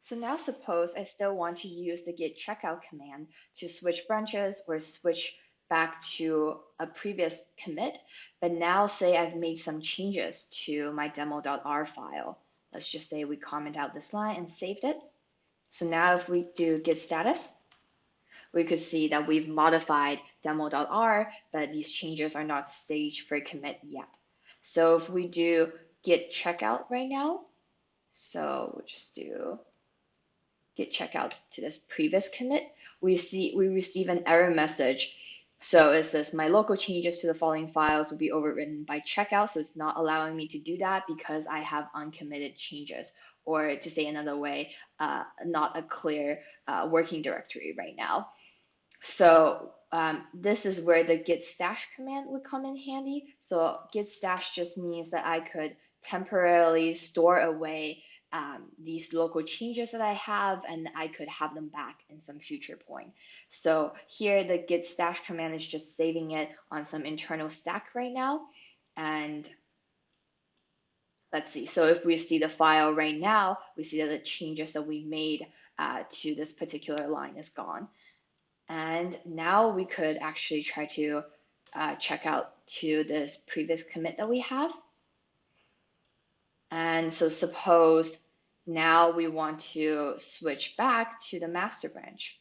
So now suppose I still want to use the git checkout command to switch branches or switch back to a previous commit, but now say I've made some changes to my demo.r file. Let's just say we comment out this line and saved it. So now if we do git status, we could see that we've modified demo.r, but these changes are not staged for commit yet. So if we do git checkout right now, so we'll just do git checkout to this previous commit, we receive an error message. So it says my local changes to the following files will be overwritten by checkout. So it's not allowing me to do that because I have uncommitted changes, or to say another way, not a clear working directory right now. So this is where the git stash command would come in handy. So git stash just means that I could temporarily store away these local changes that I have, and I could have them back in some future point. So here the git stash command is just saving it on some internal stack right now. And let's see, so if we see the file right now, we see that the changes that we made to this particular line is gone. And now we could actually try to check out to this previous commit that we have. And so suppose now we want to switch back to the master branch.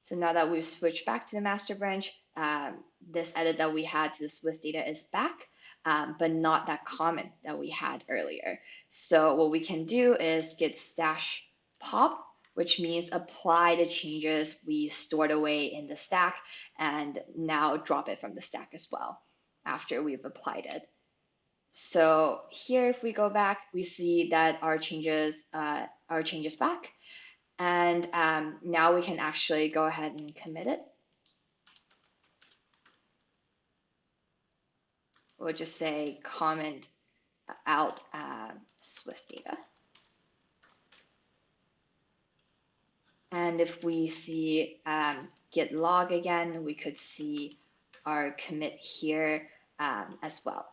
So now that we've switched back to the master branch, this edit that we had to the Swiss data is back, but not that comment that we had earlier. So what we can do is git stash pop, which means apply the changes we stored away in the stack and now drop it from the stack as well after we've applied it. So here, if we go back, we see that our changes back. And now we can actually go ahead and commit it. We'll just say comment out Swiss data. And if we see git log again, we could see our commit here as well.